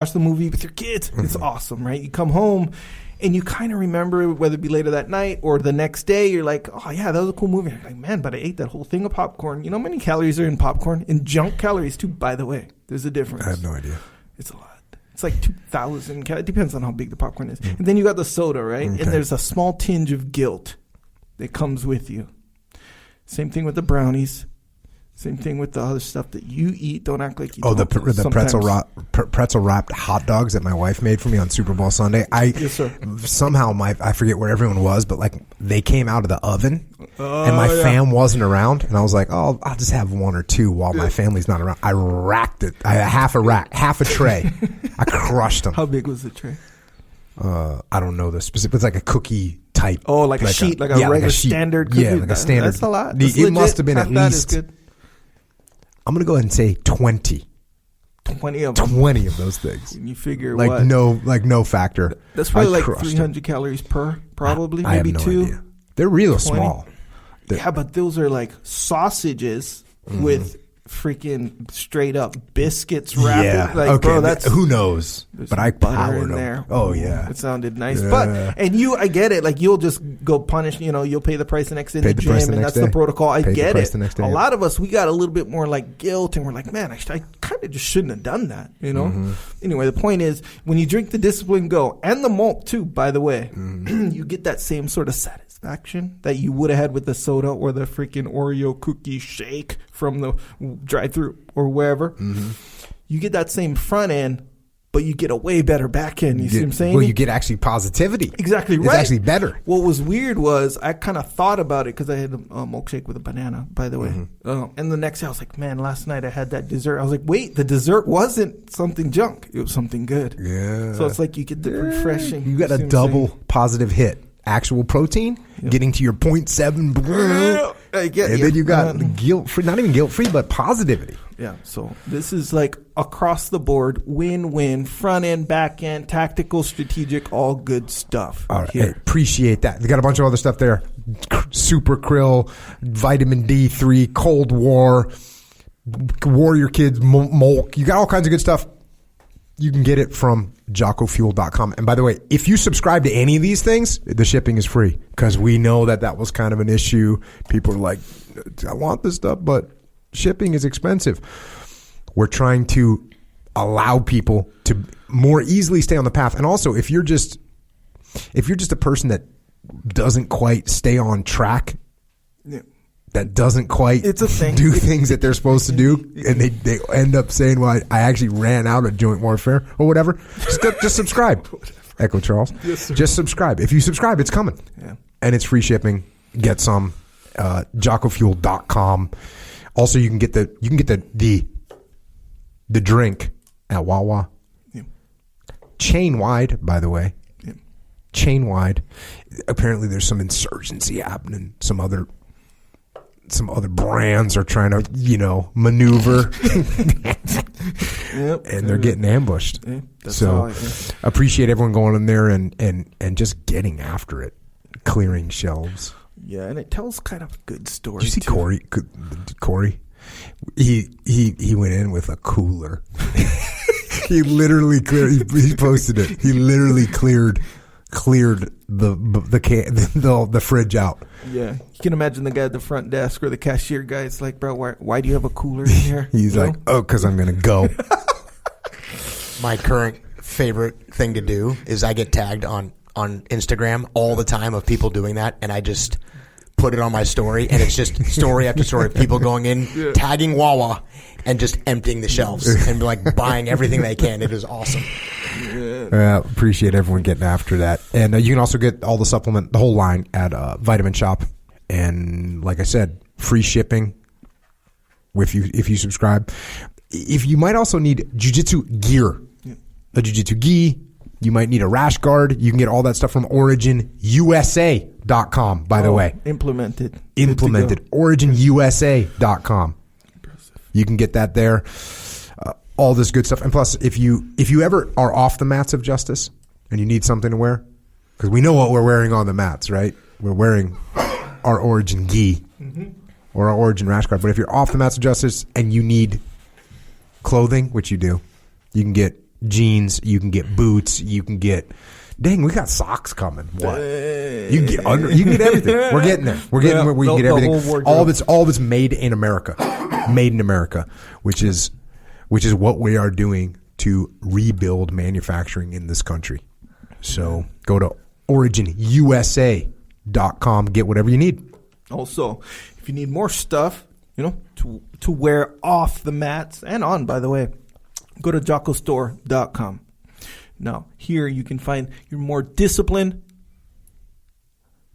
watch the movie with your kids. It's awesome, right? You come home and you kind of remember, whether it be later that night or the next day, you're like, oh yeah, that was a cool movie. You're like, man, but I ate that whole thing of popcorn. You know how many calories are in popcorn? And junk calories too, by the way. There's a difference. I have no idea. It's a lot. It's like 2,000 calories. It depends on how big the popcorn is. And then you got the soda, right? Okay. And there's a small tinge of guilt that comes with you. Same thing with the brownies. Same thing with the other stuff that you eat. Don't act like you don't. The pretzel wrapped hot dogs that my wife made for me on Super Bowl Sunday. Yes, sir. Somehow I forget where everyone was, but like they came out of the oven and my fam wasn't around, and I was like, oh, I'll just have one or two while my family's not around. I racked it. I had half a tray. I crushed them. How big was the tray? I don't know the specific. It's like a cookie type. Oh, like a sheet, like a regular standard cookie. Yeah, like a standard. That's a lot. It must have been at least. I'm going to go ahead and say 20. 20 of them. 20 of those things. And you figure like what? No factor. That's probably like 300 calories per, probably. I maybe have no two. idea. They're real 20. Small. Yeah, but those are like sausages with freaking straight up biscuits wrapped. Yeah. Like, okay. Bro, that's, who knows? But I powered in there. Oh yeah. It sounded nice. Yeah. But I get it. Like you'll just go punish. You'll pay the price the next day in the gym, and that's the protocol. I get it. A lot of us, we got a little bit more like guilt, and we're like, man, I kind of just shouldn't have done that. Anyway, the point is, when you drink the Discipline Go and the malt too, by the way, you get that same sort of satisfaction that you would have had with the soda or the freaking Oreo cookie shake from the drive-through or wherever. You get that same front end, but you get a way better back end. You see what I'm saying? Well, you get actually positivity. Exactly right. It's actually better. What was weird was I kind of thought about it because I had a milkshake with a banana, by the way. And the next day I was like, man, last night I had that dessert. I was like, wait, the dessert wasn't something junk. It was something good. Yeah. So it's like you get the refreshing. You got a double positive hit. Actual protein, getting to your 0.7. Then you got guilt-free, not even guilt-free, but positivity. Yeah, so this is like across the board, win-win, front end, back end, tactical, strategic, all good stuff. All right, hey, appreciate that. We got a bunch of other stuff there. Super Krill, vitamin D3, Cold War, Warrior Kids, Molk. You got all kinds of good stuff. You can get it from JockoFuel.com. And by the way, if you subscribe to any of these things, the shipping is free because we know that was kind of an issue. People are like, I want this stuff, but shipping is expensive. We're trying to allow people to more easily stay on the path. And also, if you're just a person that doesn't quite stay on track, that doesn't quite do things that they're supposed to do, and they end up saying, well, I actually ran out of joint warfare or whatever, just subscribe. Echo Charles. Yes, just subscribe. If you subscribe, it's coming. Yeah. And it's free shipping. Get some. JockoFuel.com. Also, you can get the drink at Wawa. Yeah. Chain wide, by the way. Yeah. Chain wide. Apparently there's some insurgency happening. Some other brands are trying to, maneuver. And they're getting ambushed. Yeah, so appreciate everyone going in there and just getting after it, clearing shelves. Yeah, and it tells kind of a good story. Did you see Corey? He went in with a cooler. He literally cleared. He posted it. He literally cleared the fridge out. Yeah, you can imagine the guy at the front desk or the cashier guy. It's like, bro, why do you have a cooler in here? He's like, oh, because I'm gonna go. My current favorite thing to do is I get tagged on Instagram all the time of people doing that, and I just put it on my story, and it's just story after story of people going in, tagging Wawa, and just emptying the shelves and like buying everything they can. It is awesome. Appreciate everyone getting after that. And you can also get all the whole line at Vitamin Shop. And like I said, free shipping if you subscribe. If you might also need jiu-jitsu gear, a jiu-jitsu gi, you might need a rash guard. You can get all that stuff from OriginUSA.com, by the way. Implemented. OriginUSA.com. You can get that there. All this good stuff. And plus, if you ever are off the mats of justice and you need something to wear, because we know what we're wearing on the mats, right? We're wearing our Origin gi or our Origin rash guard. But if you're off the mats of justice and you need clothing, which you do, you can get jeans, you can get boots, you can get. Dang, we got socks coming. What? You can get everything. We're getting there. We can get everything. All of it's made in America. Made in America, which is what we are doing to rebuild manufacturing in this country. So go to originusa.com, get whatever you need. Also, if you need more stuff, to wear off the mats and on, by the way, go to jockostore.com. Now, here you can find your more disciplined,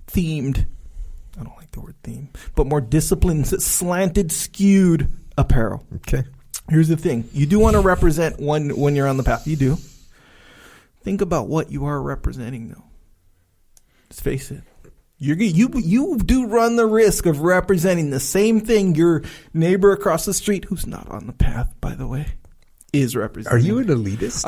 themed, I don't like the word theme, but more disciplined, slanted, skewed apparel. Okay. Here's the thing. You do want to represent when you're on the path. You do. Think about what you are representing, though. Let's face it. You do run the risk of representing the same thing your neighbor across the street, who's not on the path, by the way, is representing. Are you an elitist?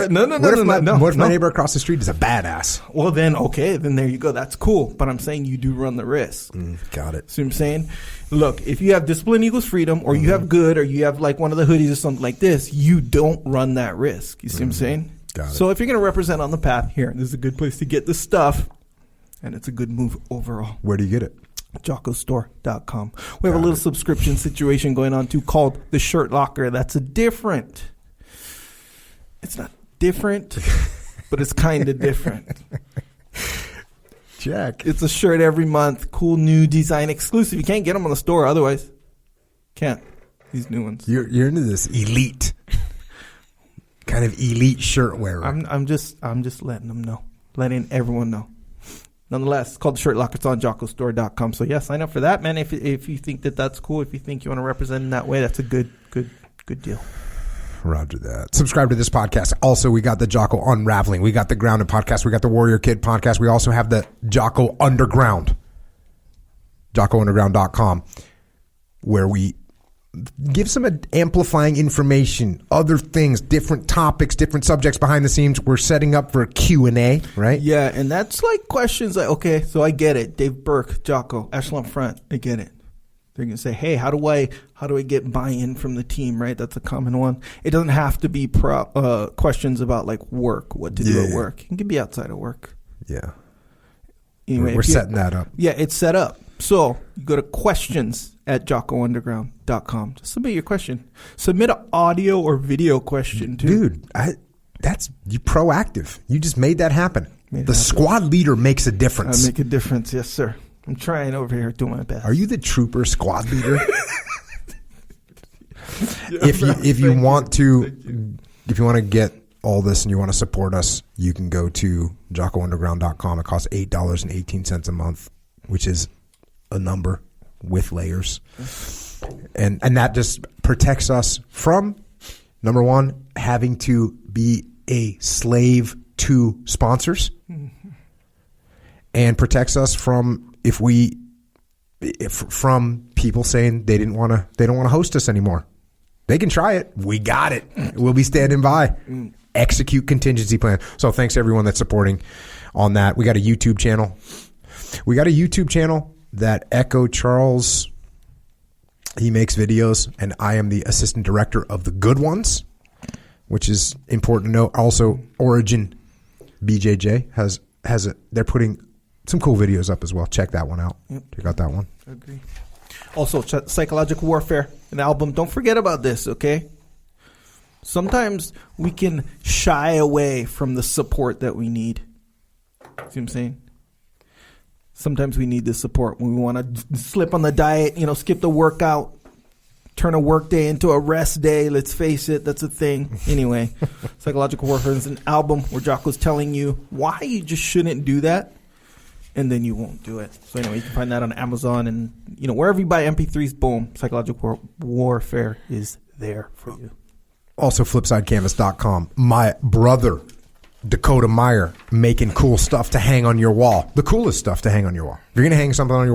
No. What if my neighbor across the street is a badass? Well, then, okay, then there you go. That's cool. But I'm saying you do run the risk. Got it. See what I'm saying? Look, if you have discipline equals freedom, or you have good, or you have like one of the hoodies or something like this, you don't run that risk. You see what I'm saying? Got it. So if you're going to represent on the path, here, this is a good place to get the stuff, and it's a good move overall. Where do you get it? JockoStore.com. We have a little subscription situation going on too called the Shirt Locker. That's different. It's not different, but it's kind of different. Jack. It's a shirt every month. Cool new design exclusive. You can't get them on the store otherwise. Can't. These new ones. You're into this elite. Kind of elite shirt wearer. I'm just letting them know. Letting everyone know. Nonetheless, it's called the Shirt Locker. It's on JockoStore.com. So, yeah, sign up for that, man. If you think that's cool, if you think you want to represent in that way, that's a good deal. Roger that. Subscribe to this podcast. Also, we got the Jocko Unraveling. We got the Grounded podcast. We got the Warrior Kid podcast. We also have the Jocko Underground. JockoUnderground.com, where we give some amplifying information, other things, different topics, different subjects behind the scenes. We're setting up for a Q&A, right? Yeah, and that's like questions like, okay, so I get it. Dave Burke, Jocko, Echelon Front, I get it. They're going to say, hey, how do I get buy-in from the team, right? That's a common one. It doesn't have to be questions about like work, what to do at work. It can be outside of work. Yeah. Anyway, we're setting that up. Yeah, it's set up. So you go to questions@JockoUnderground.com. Just submit your question. Submit an audio or video question too. Dude, you proactive. You just made that happen. Squad leader makes a difference. I make a difference, yes, sir. I'm trying over here, doing my best. Are you the trooper squad leader? If you want to get all this and you want to support us, you can go to JockoUnderground.com. It costs $8.18 a month, which is a number with layers. And that just protects us from, number one, having to be a slave to sponsors, and protects us from from people saying they don't want to host us anymore. They can try it. We got it. We'll be standing by. Execute contingency plan. So thanks to everyone that's supporting on that. We got a YouTube channel. That Echo Charles, he makes videos, and I am the assistant director of the good ones, which is important to know. Also, Origin BJJ they're putting some cool videos up as well. Check that one out. Yep. Check out that one. I agree. Also, Psychological Warfare, an album. Don't forget about this, okay? Sometimes we can shy away from the support that we need. See what I'm saying? Sometimes we need the support when we want to slip on the diet, skip the workout, turn a work day into a rest day. Let's face it, that's a thing. Anyway, Psychological Warfare is an album where Jocko's telling you why you just shouldn't do that, and then you won't do it. So anyway, you can find that on Amazon and wherever you buy MP3s. Boom, Psychological Warfare is there for you. Also, FlipsideCanvas.com. My brother, Dakota Meyer, making cool stuff to hang on your wall. The coolest stuff to hang on your wall. If you're going to hang something on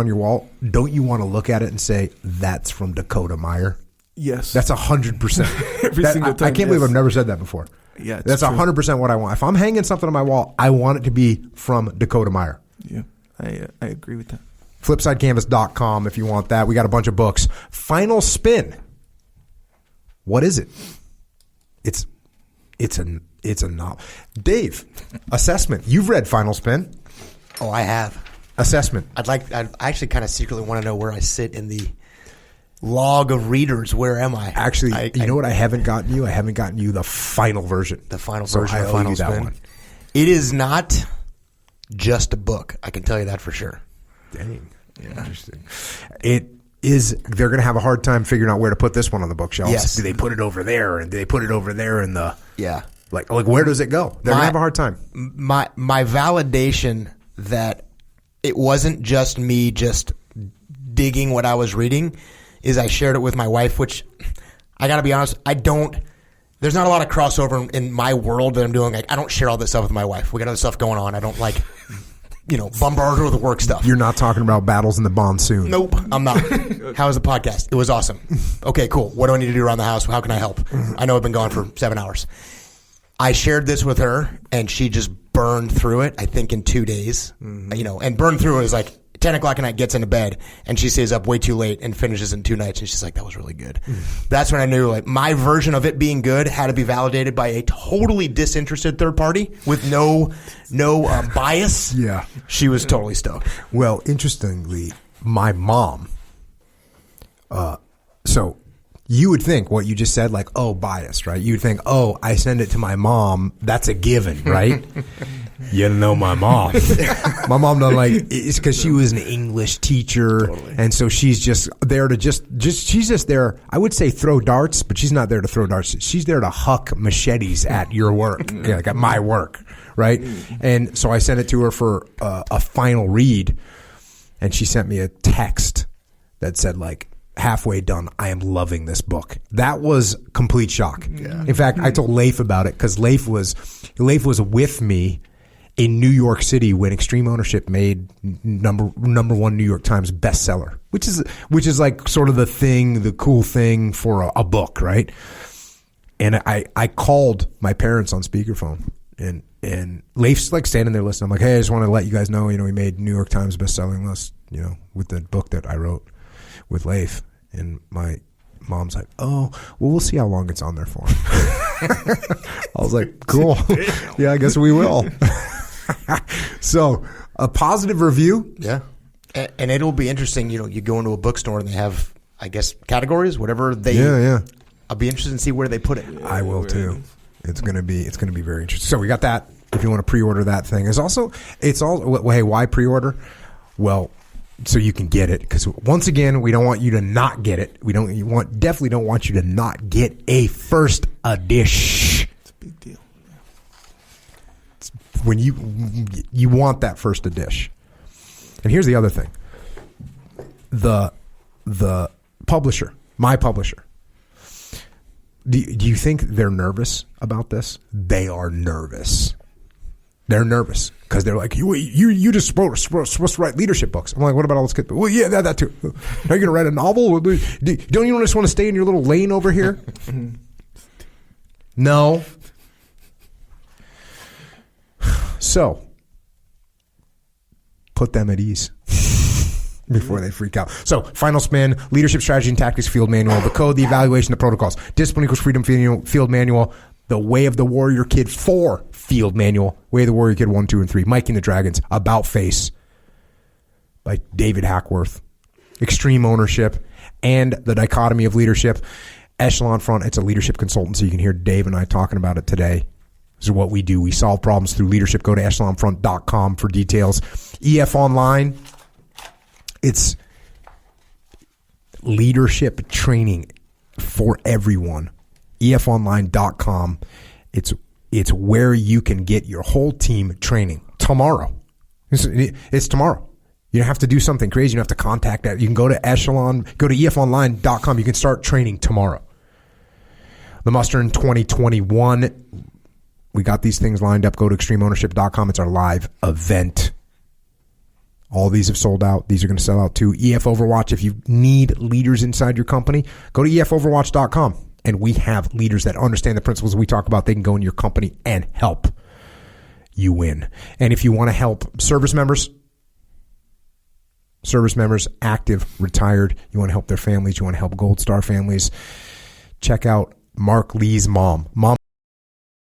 your wall, don't you want to look at it and say, that's from Dakota Meyer? Yes. That's 100%. Every single time. I can't believe I've never said that before. Yeah, that's 100% what I want. If I'm hanging something on my wall, I want it to be from Dakota Meyer. Yeah, I agree with that. FlipsideCanvas.com if you want that. We got a bunch of books. Final Spin. What is it? it's a novel. Dave, assessment. You've read Final Spin. Oh, I have. Assessment. I actually kind of secretly want to know where I sit in the log of readers. Where am I? Actually, you know what I haven't gotten you? I haven't gotten you the final version. The final version of Final Spin. That one. It is not just a book. I can tell you that for sure. Dang. Yeah. Interesting. They're going to have a hard time figuring out where to put this one on the bookshelves. Yes. Do they put it over there? And do they put it over there in the... Yeah. Like where does it go? They're going to have a hard time. My validation that it wasn't just me just digging what I was reading is I shared it with my wife, which I got to be honest, there's not a lot of crossover in my world that I'm doing. Like, I don't share all this stuff with my wife. We got other stuff going on. I don't bombard her with work stuff. You're not talking about battles in the monsoon. Nope, I'm not. How was the podcast? It was awesome. Okay, cool. What do I need to do around the house? How can I help? I know I've been gone for 7 hours. I shared this with her, and she just burned through it, I think, in 2 days. And burned through it is like 10 o'clock at night, gets into bed, and she stays up way too late and finishes in 2 nights. And she's like, that was really good. That's when I knew like my version of it being good had to be validated by a totally disinterested third party with no bias. Yeah. She was totally stoked. Well, interestingly, my mom, so you would think what you just said, like, oh, biased, right? You'd think, oh, I send it to my mom. That's a given, right? You know my mom. My mom doesn't it's because she was an English teacher. Totally. And so she's just there to she's just there, I would say throw darts, but she's not there to throw darts. She's there to huck machetes at your work, like at my work, right? And so I sent it to her for a final read, and she sent me a text that said like, halfway done, I am loving this book. That was complete shock. Yeah. In fact, I told Leif about it because Leif was with me in New York City when Extreme Ownership made number one New York Times bestseller, which is like sort of the cool thing for a book, right? And I called my parents on speakerphone, and Leif's like standing there listening. I'm like, hey, I just want to let you guys know, we made New York Times bestselling list, with the book that I wrote with Leif. And my mom's like, oh, well, we'll see how long it's on there for. I was like, cool. Yeah, I guess we will. So a positive review. Yeah. And it'll be interesting. You go into a bookstore and they have, I guess, categories, whatever they. Yeah. I'll be interested to see where they put it. Yeah, I will too. It's gonna be very interesting. So we got that. If you want to pre-order that thing, hey, why pre-order? Well, so you can get it, because once again, we don't want you to not get it. Definitely don't want you to not get a first edition. It's a big deal. It's when you want that first edition. And here's the other thing: the publisher, my publisher. Do you think they're nervous about this? They are nervous. They're nervous because they're like, you just supposed to write leadership books. I'm like, what about all this kid? Well, yeah, that too. Are you going to write a novel? Don't you just want to stay in your little lane over here? No. So, put them at ease before they freak out. So, Final Spin, Leadership Strategy and Tactics Field Manual, the code, the evaluation, the protocols, Discipline Equals Freedom Field Manual, the Way of the Warrior Kid 4 Field Manual, Way of the Warrior Kid 1, 2, and 3, Mike and the Dragons, About Face by David Hackworth, Extreme Ownership, and The Dichotomy of Leadership, Echelon Front. It's a leadership consultancy. You can hear Dave and I talking about it today. This is what we do. We solve problems through leadership. Go to echelonfront.com for details. EF Online, it's leadership training for everyone. EFOnline.com. It's where you can get your whole team training tomorrow. It's tomorrow. You don't have to do something crazy. You don't have to contact that. You can go to go to EFOnline.com. You can start training tomorrow. The Muster in 2021. We got these things lined up. Go to extremeownership.com. It's our live event. All these have sold out. These are going to sell out too. EF Overwatch. If you need leaders inside your company, go to EFOverwatch.com. And we have leaders that understand the principles we talk about. They can go in your company and help you win. And if you want to help service members, active, retired, you want to help their families, you want to help Gold Star families, check out Mark Lee's mom. Mom